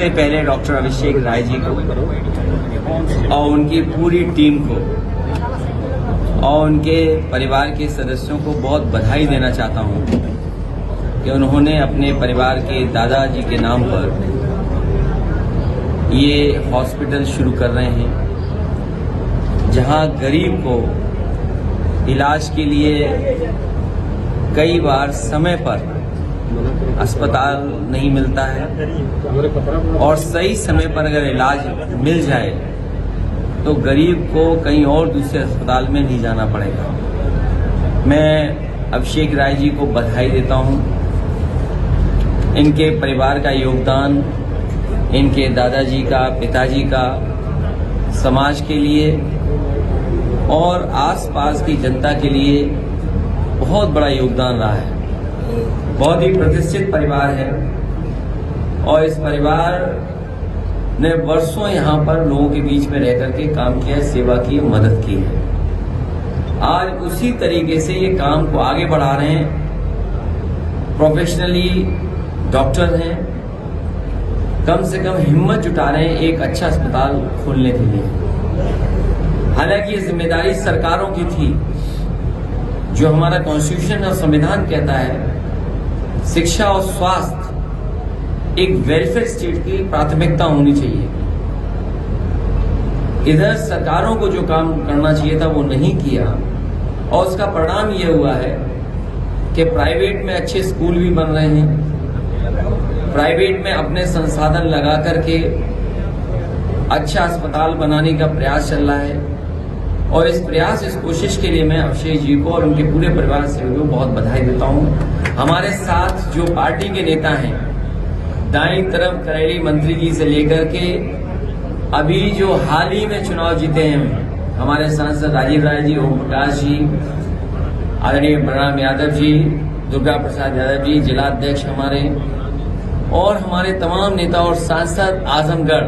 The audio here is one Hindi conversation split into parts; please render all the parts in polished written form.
सबसे पहले डॉक्टर अभिषेक राय जी को और उनकी पूरी टीम को और उनके परिवार के सदस्यों को बहुत बधाई देना चाहता हूं कि उन्होंने अपने परिवार के दादाजी के नाम पर ये हॉस्पिटल शुरू कर रहे हैं, जहां गरीब को इलाज के लिए कई बार समय पर अस्पताल नहीं मिलता है और सही समय पर अगर इलाज मिल जाए तो गरीब को कहीं और दूसरे अस्पताल में नहीं जाना पड़ेगा। मैं अभिषेक राय जी को बधाई देता हूं। इनके परिवार का योगदान, इनके दादाजी का, पिताजी का समाज के लिए और आसपास की जनता के लिए बहुत बड़ा योगदान रहा है। बहुत ही प्रतिष्ठित परिवार है और इस परिवार ने वर्षों यहाँ पर लोगों के बीच में रह करके काम किया है, सेवा की है, मदद की है। आज उसी तरीके से ये काम को आगे बढ़ा रहे हैं। प्रोफेशनली डॉक्टर हैं, कम से कम हिम्मत जुटा रहे हैं एक अच्छा अस्पताल खोलने के लिए। हालांकि ये जिम्मेदारी सरकारों की थी। जो हमारा कॉन्स्टिट्यूशन और संविधान कहता है, शिक्षा और स्वास्थ्य एक वेलफेयर स्टेट की प्राथमिकता होनी चाहिए। इधर सरकारों को जो काम करना चाहिए था वो नहीं किया और उसका परिणाम ये हुआ है कि प्राइवेट में अच्छे स्कूल भी बन रहे हैं, प्राइवेट में अपने संसाधन लगा करके अच्छा अस्पताल बनाने का प्रयास चल रहा है और इस कोशिश के लिए मैं अभिषेक जी को और उनके पूरे परिवार से भी बहुत बधाई देता हूं। हमारे साथ जो पार्टी के नेता हैं, दाईं तरफ करेली मंत्री जी से लेकर के अभी जो हाल ही में चुनाव जीते हैं हमारे सांसद राजीव राय जी, ओम प्रकाश जी, आदरणीय बलराम यादव जी, दुर्गा प्रसाद यादव जी, जिलाध्यक्ष हमारे, और हमारे तमाम नेता और सांसद आजमगढ़,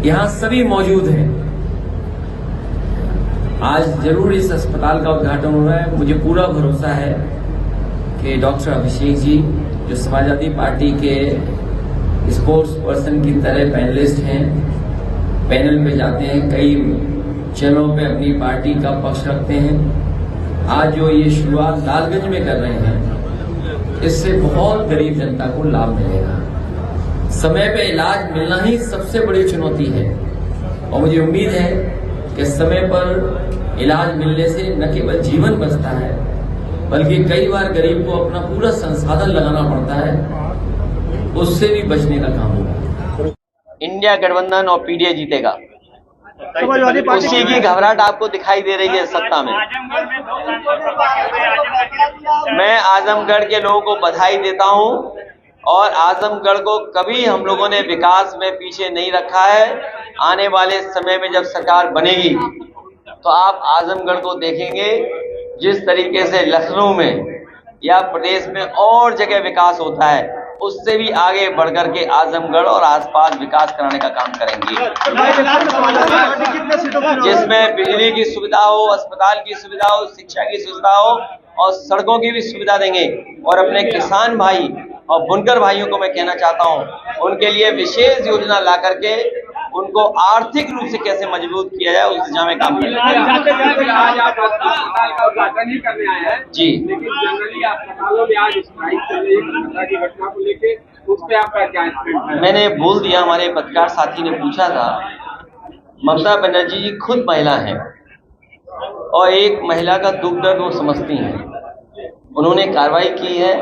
यहां सभी मौजूद हैं। आज जरूर इस अस्पताल का उद्घाटन हो रहा है। मुझे पूरा भरोसा है कि डॉक्टर अभिषेक जी, जो समाजवादी पार्टी के स्पोर्ट्स पर्सन की तरह पैनलिस्ट हैं, पैनल पे जाते हैं, कई चैनलों पे अपनी पार्टी का पक्ष रखते हैं, आज जो ये शुरुआत लालगंज में कर रहे हैं, इससे बहुत गरीब जनता को लाभ मिलेगा। समय पे इलाज मिलना ही सबसे बड़ी चुनौती है और मुझे उम्मीद है कि समय पर इलाज मिलने से न केवल जीवन बचता है बल्कि कई बार गरीब को अपना पूरा संसाधन लगाना पड़ता है, उससे भी बचने का काम होगा। इंडिया गठबंधन और पीडीए जीतेगा, उसी की घबराहट आपको दिखाई दे रही है सत्ता में। मैं आजमगढ़ के लोगों को बधाई देता हूं और आजमगढ़ को कभी हम लोगों ने विकास में पीछे नहीं रखा है। आने वाले समय में जब सरकार बनेगी तो आप आजमगढ़ को देखेंगे जिस तरीके से लखनऊ में या प्रदेश में और जगह विकास होता है, उससे भी आगे बढ़कर के आजमगढ़ और आसपास विकास कराने का काम करेंगे, जिसमें बिजली की सुविधा हो, अस्पताल की सुविधा हो, शिक्षा की सुविधा हो और सड़कों की भी सुविधा देंगे। और अपने किसान भाई और बुनकर भाइयों को मैं कहना चाहता हूं, उनके लिए विशेष योजना ला करके उनको आर्थिक रूप से कैसे मजबूत किया जाए उस दिशा में काम करेंगे। जी, लेकिन जनरली अस्पतालों में आज स्ट्राइक चल रही है की घटना को लेके, उस पे आपका क्या स्टैंड है? मैंने बोल दिया, हमारे पत्रकार साथी ने पूछा था। ममता बनर्जी जी खुद महिला हैं और एक महिला का दुख दर्द वो समझती हैं। उन्होंने कार्रवाई की है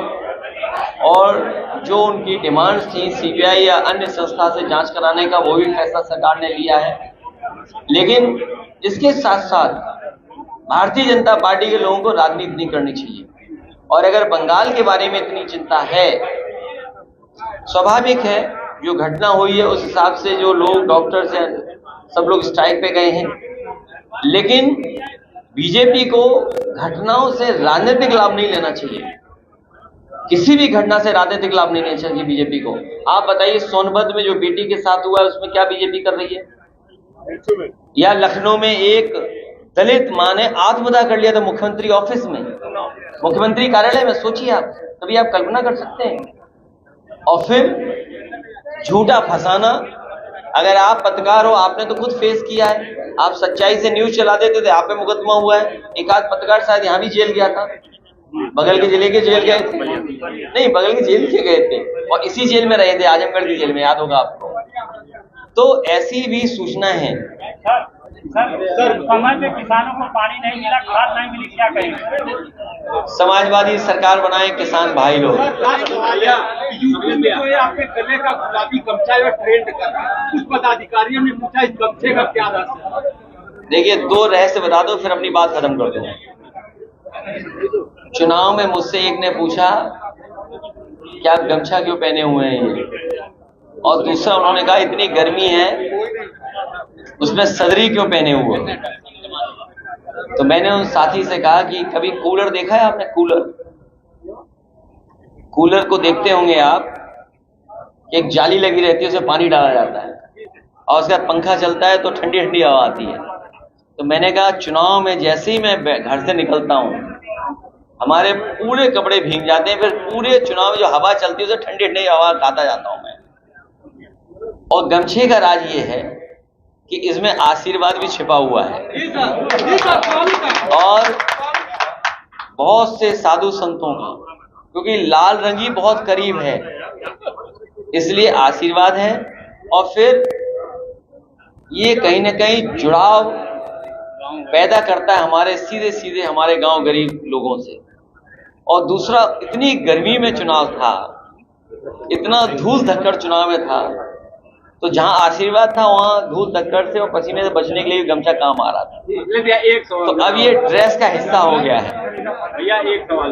और जो उनकी डिमांड्स थी सीबीआई या अन्य संस्था से जांच कराने का, वो भी फैसला सरकार ने लिया है। लेकिन इसके साथ साथ भारतीय जनता पार्टी के लोगों को राजनीति नहीं करनी चाहिए और अगर बंगाल के बारे में इतनी चिंता है, स्वाभाविक है जो घटना हुई है उस हिसाब से जो लोग डॉक्टर्स हैं सब लोग स्ट्राइक पे गए हैं, लेकिन बीजेपी को घटनाओं से राजनीतिक लाभ नहीं लेना चाहिए। किसी भी घटना से राजनीतिक लाभ नहीं लेना चाहिए बीजेपी को। आप बताइए, सोनभद्र में जो बेटी के साथ हुआ है उसमें क्या बीजेपी कर रही है? या लखनऊ में एक दलित मां ने आत्मदाह कर लिया था मुख्यमंत्री ऑफिस में, मुख्यमंत्री कार्यालय में। सोचिए आप, तभी आप कल्पना कर सकते हैं। और फिर झूठा फंसाना। अगर आप पत्रकार हो, आपने तो खुद फेस किया है, आप सच्चाई से न्यूज चला देते थे, आप पे मुकदमा हुआ है। एक आध पत्रकार शायद यहाँ भी जेल गया था, बगल के जिले के जेल गए थे, नहीं बगल के जेल के गए थे, और इसी जेल में रहे थे, आजमगढ़ की जेल में, याद होगा आपको। तो ऐसी भी सूचना है। सर, समय पे किसानों को पानी नहीं मिला, खाद नहीं मिली, क्या कहेंगे? समाजवादी सरकार बनाए किसान भाई लोग। यूपी में जो है आपके गले का गुलाबी गमछा जो ट्रेंड कर रहा है, कुछ पदाधिकारियों ने पूछा इस गमछे का क्या रहस्य है? देखिए, दो रहस्य बता दो फिर अपनी बात खत्म कर दूंगा। चुनाव में मुझसे एक ने पूछा क्या गमछा क्यों पहने हुए हैं ये, और दूसरा उन्होंने कहा इतनी गर्मी है उसमें सदरी क्यों पहने हुए। तो मैंने उन साथी से कहा कि कभी कूलर देखा है आपने? कूलर को देखते होंगे आप, एक जाली लगी रहती है, उसमें पानी डाला जाता है और उसका पंखा चलता है तो ठंडी ठंडी हवा आती है। तो मैंने कहा चुनाव में जैसे ही मैं घर से निकलता हूं हमारे पूरे कपड़े भीग जाते हैं, फिर पूरे चुनाव में जो हवा चलती है उसे ठंडी ठंडी हवा खाता जाता हूं मैं। और गमछे का राज ये है कि इसमें आशीर्वाद भी छिपा हुआ है, और बहुत से साधु संतों का, क्योंकि लाल रंग ही बहुत करीब है इसलिए आशीर्वाद है, और फिर ये कहीं ना कहीं जुड़ाव पैदा करता है हमारे सीधे सीधे हमारे गांव गरीब लोगों से। और दूसरा, इतनी गर्मी में चुनाव था, इतना धूल धक्कड़ चुनाव में था, तो जहां आशीर्वाद था वहां धूल धक्कड़ से और पसीने से बचने के लिए गमछा काम आ रहा था। तो अब ये ड्रेस का हिस्सा हो गया है। भैया एक सवाल,